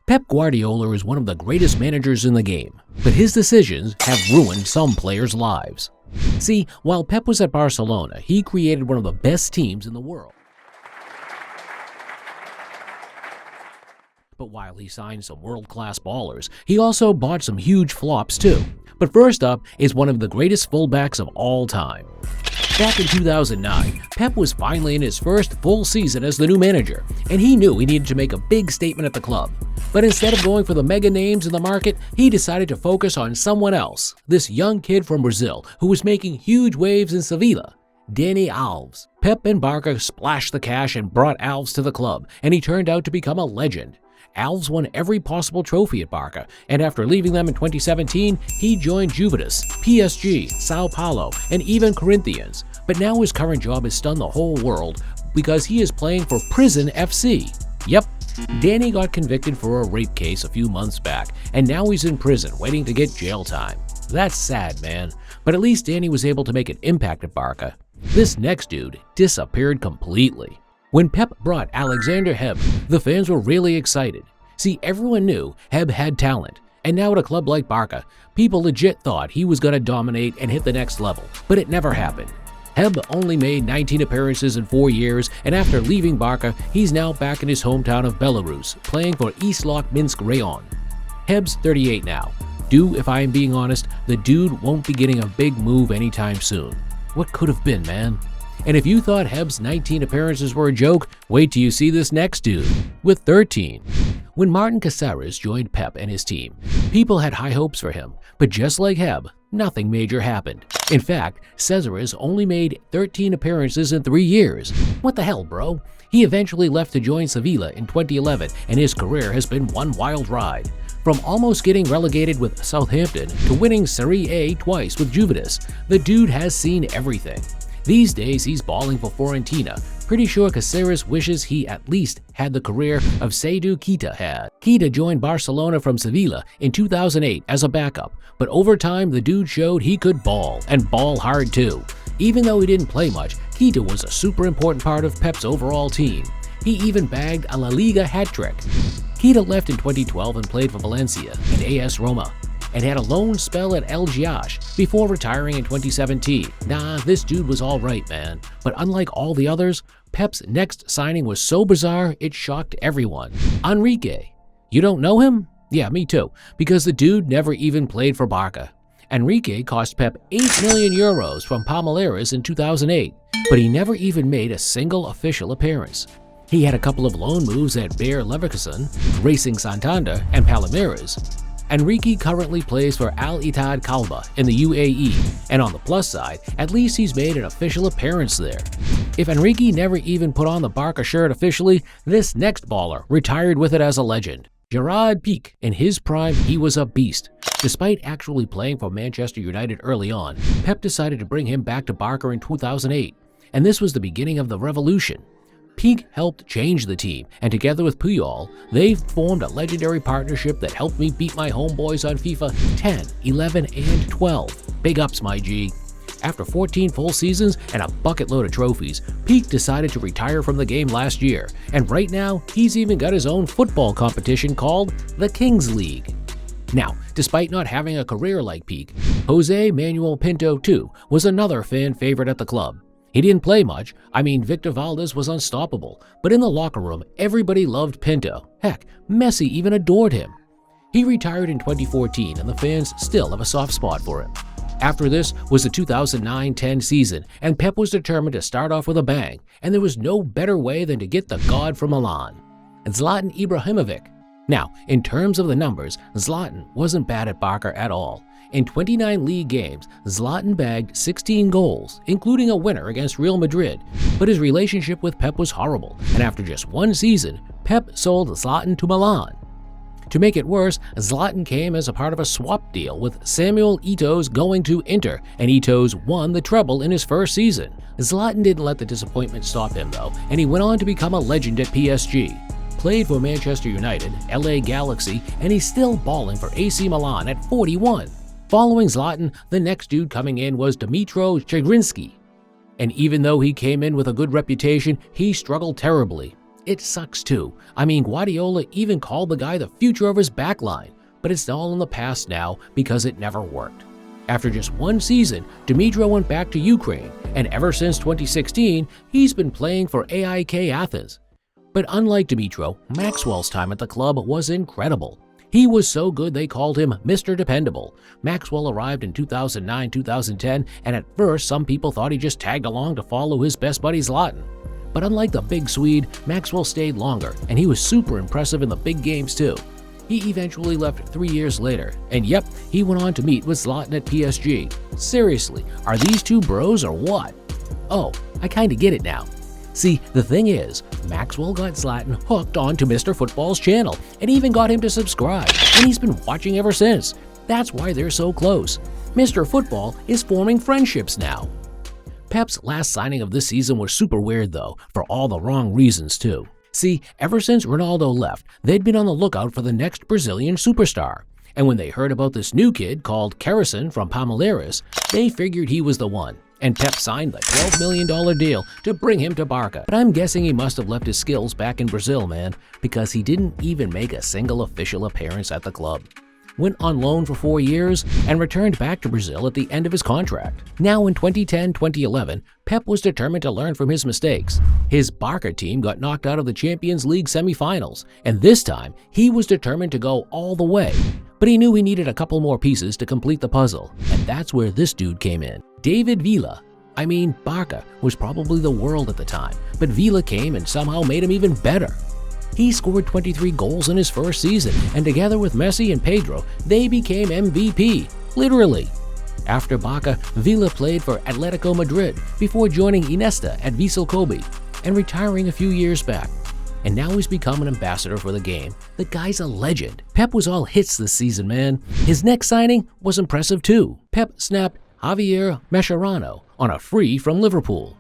Pep Guardiola is one of the greatest managers in the game, but his decisions have ruined some players' lives. See, while Pep was at Barcelona, he created one of the best teams in the world. But while he signed some world-class ballers, he also bought some huge flops too. But first up is one of the greatest fullbacks of all time. Back in 2009, Pep was finally in his first full season as the new manager, and he knew he needed to make a big statement at the club. But instead of going for the mega names in the market, he decided to focus on someone else, this young kid from Brazil who was making huge waves in Sevilla, Dani Alves. Pep and Barca splashed the cash and brought Alves to the club, and he turned out to become a legend. Alves won every possible trophy at Barca, and after leaving them in 2017, he joined Juventus, PSG, Sao Paulo, and even Corinthians. But now his current job has stunned the whole world because he is playing for Prison FC. Yep, Dani got convicted for a rape case a few months back, and now he's in prison waiting to get jail time. That's sad, man, but at least Dani was able to make an impact at Barca. This next dude disappeared completely. When Pep brought Alexander Heb, the fans were really excited. See, everyone knew Heb had talent, and now at a club like Barca, people legit thought he was going to dominate and hit the next level, but it never happened. Heb only made 19 appearances in 4 years, and after leaving Barca, he's now back in his hometown of Belarus, playing for Wisła Minsk Rayon. Heb's 38 now. If I am being honest, the dude won't be getting a big move anytime soon. What could have been, man? And if you thought Heb's 19 appearances were a joke, wait till you see this next dude, with 13. When Martin Caceres joined Pep and his team, people had high hopes for him, but just like Heb, nothing major happened. In fact, Caceres only made 13 appearances in 3 years. What the hell, bro? He eventually left to join Sevilla in 2011, and his career has been one wild ride. From almost getting relegated with Southampton to winning Serie A twice with Juventus, the dude has seen everything. These days, he's balling for Fiorentina. Pretty sure Caceres wishes he at least had the career of Seydou Keita had. Keita joined Barcelona from Sevilla in 2008 as a backup, but over time the dude showed he could ball, and ball hard too. Even though he didn't play much, Keita was a super important part of Pep's overall team. He even bagged a La Liga hat-trick. Keita left in 2012 and played for Valencia and AS Roma, and had a loan spell at El Giash before retiring in 2017. Nah, this dude was alright, man. But unlike all the others, Pep's next signing was so bizarre it shocked everyone. Enrique. You don't know him? Yeah, me too, because the dude never even played for Barca. Enrique cost Pep 8 million euros from Palmeiras in 2008, but he never even made a single official appearance. He had a couple of loan moves at Bayer Leverkusen, Racing Santander, and Palmeiras. Enrique currently plays for Al Ittihad Kalba in the UAE, and on the plus side, at least he's made an official appearance there. If Enrique never even put on the Barca shirt officially, this next baller retired with it as a legend. Gerard Piqué. In his prime, he was a beast. Despite actually playing for Manchester United early on, Pep decided to bring him back to Barca in 2008, and this was the beginning of the revolution. Piqué helped change the team, and together with Puyol, they formed a legendary partnership that helped me beat my homeboys on FIFA 10, 11, and 12. Big ups, my G. After 14 full seasons and a bucket load of trophies, Piqué decided to retire from the game last year, and right now, he's even got his own football competition called the Kings League. Now, despite not having a career like Piqué, Jose Manuel Pinto, too, was another fan favorite at the club. He didn't play much. Victor Valdés was unstoppable, but in the locker room, everybody loved Pinto. Heck, Messi even adored him. He retired in 2014, and the fans still have a soft spot for him. After this was the 2009-10 season, and Pep was determined to start off with a bang, and there was no better way than to get the god from Milan, Zlatan Ibrahimovic. Now, in terms of the numbers, Zlatan wasn't bad at Barca at all. In 29 league games, Zlatan bagged 16 goals, including a winner against Real Madrid, but his relationship with Pep was horrible, and after just one season, Pep sold Zlatan to Milan. To make it worse, Zlatan came as a part of a swap deal with Samuel Eto's going to Inter, and Eto's won the treble in his first season. Zlatan didn't let the disappointment stop him though, and he went on to become a legend at PSG. Played for Manchester United, LA Galaxy, and he's still balling for AC Milan at 41. Following Zlatan, the next dude coming in was Dmitro Chigrinsky. And even though he came in with a good reputation, he struggled terribly. it sucks too. I mean, Guardiola even called the guy the future of his backline, but it's all in the past now because it never worked. After just one season, Dmytro went back to Ukraine, and ever since 2016, he's been playing for AIK Athens. But unlike Dmytro, Maxwell's time at the club was incredible. He was so good they called him Mr. Dependable. Maxwell arrived in 2009-2010, and at first some people thought he just tagged along to follow his best buddy Zlatan. But unlike the big Swede, Maxwell stayed longer, and he was super impressive in the big games too. He eventually left 3 years later, and yep, he went on to meet with Zlatan at PSG. Seriously, are these two bros or what? Oh, I kinda get it now. See, the thing is, Maxwell got Zlatan hooked onto Mr. Football's channel and even got him to subscribe, and he's been watching ever since. That's why they're so close. Mr. Football is forming friendships now. Pep's last signing of this season was super weird though, for all the wrong reasons too. See, ever since Ronaldo left, they'd been on the lookout for the next Brazilian superstar. And when they heard about this new kid called Kerrison from Palmeiras, they figured he was the one. And Pep signed the $12 million deal to bring him to Barca. But I'm guessing he must have left his skills back in Brazil, man, because he didn't even make a single official appearance at the club. Went on loan for 4 years and returned back to Brazil at the end of his contract. Now in 2010-2011, Pep was determined to learn from his mistakes. His Barca team got knocked out of the Champions League semifinals, and this time he was determined to go all the way. But he knew he needed a couple more pieces to complete the puzzle, and that's where this dude came in. David Villa. I mean, Barca was probably the world at the time, but Villa came and somehow made him even better. He scored 23 goals in his first season, and together with Messi and Pedro, they became MVP, literally. After Barca, Villa played for Atletico Madrid before joining Iniesta at Vissel Kobe and retiring a few years back. And now he's become an ambassador for the game. The guy's a legend. Pep was all hits this season, man. His next signing was impressive too. Pep snapped Javier Mascherano on a free from Liverpool.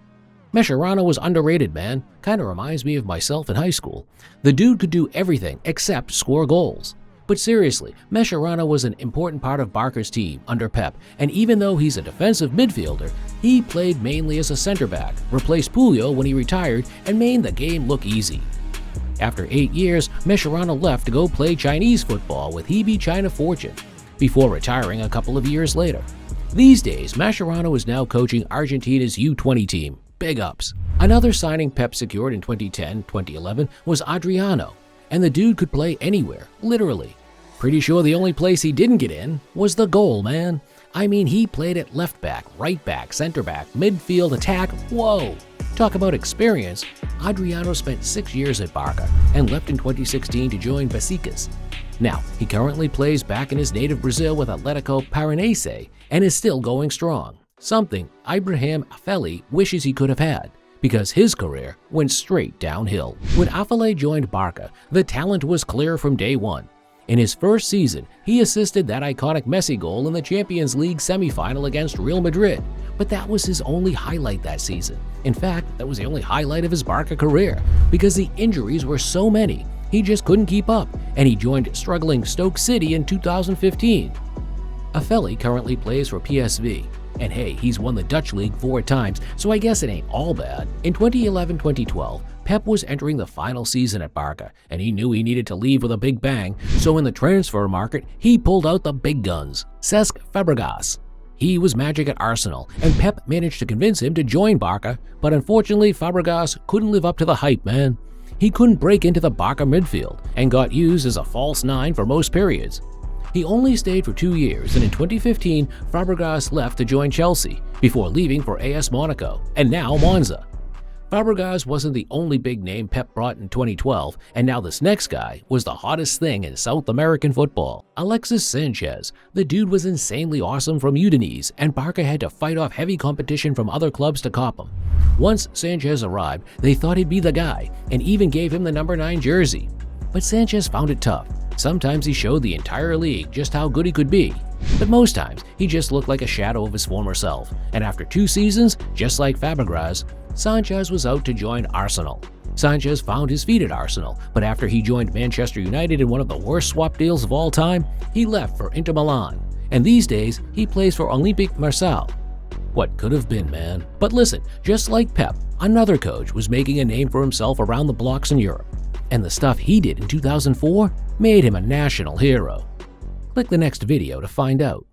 Mascherano was underrated, man. Kinda reminds me of myself in high school. The dude could do everything except score goals. But seriously, Mascherano was an important part of Barca's team under Pep, and even though he's a defensive midfielder, he played mainly as a center back, replaced Puyo when he retired, and made the game look easy. After 8 years, Mascherano left to go play Chinese football with Hebei China Fortune, before retiring a couple of years later. These days, Mascherano is now coaching Argentina's U20 team. Big ups. Another signing Pep secured in 2010-2011 was Adriano, and the dude could play anywhere, literally. Pretty sure the only place he didn't get in was the goal, man. I mean, he played at left back, right back, center back, midfield, attack, whoa! Talk about experience. Adriano spent 6 years at Barca and left in 2016 to join Besiktas. Now, he currently plays back in his native Brazil with Atletico Paranaense and is still going strong. Something Ibrahim Afellay wishes he could have had, because his career went straight downhill. When Afellay joined Barca, the talent was clear from day one. In his first season, he assisted that iconic Messi goal in the Champions League semifinal against Real Madrid, but that was his only highlight that season. In fact, that was the only highlight of his Barca career, because the injuries were so many, he just couldn't keep up, and he joined struggling Stoke City in 2015. Afellay currently plays for PSV, and hey, he's won the Dutch League 4 times, so I guess it ain't all bad. In 2011-2012, Pep was entering the final season at Barca, and he knew he needed to leave with a big bang, so in the transfer market, he pulled out the big guns. Cesc Fabregas. He was magic at Arsenal, and Pep managed to convince him to join Barca, but unfortunately Fabregas couldn't live up to the hype, man. He couldn't break into the Barca midfield, and got used as a false 9 for most periods. He only stayed for 2 years, and in 2015, Fabregas left to join Chelsea, before leaving for AS Monaco, and now Monza. Fabregas wasn't the only big name Pep brought in 2012, and now this next guy was the hottest thing in South American football. Alexis Sanchez. The dude was insanely awesome from Udinese, and Barca had to fight off heavy competition from other clubs to cop him. Once Sanchez arrived, they thought he'd be the guy, and even gave him the number 9 jersey. But Sanchez found it tough. Sometimes he showed the entire league just how good he could be, but most times he just looked like a shadow of his former self, and after 2 seasons, just like Fabregas, Sanchez was out to join Arsenal. Sanchez found his feet at Arsenal, but after he joined Manchester United in one of the worst swap deals of all time, he left for Inter Milan, and these days he plays for Olympique Marseille. What could have been, man. But listen, just like Pep, another coach was making a name for himself around the blocks in Europe. And the stuff he did in 2004 made him a national hero. Click the next video to find out.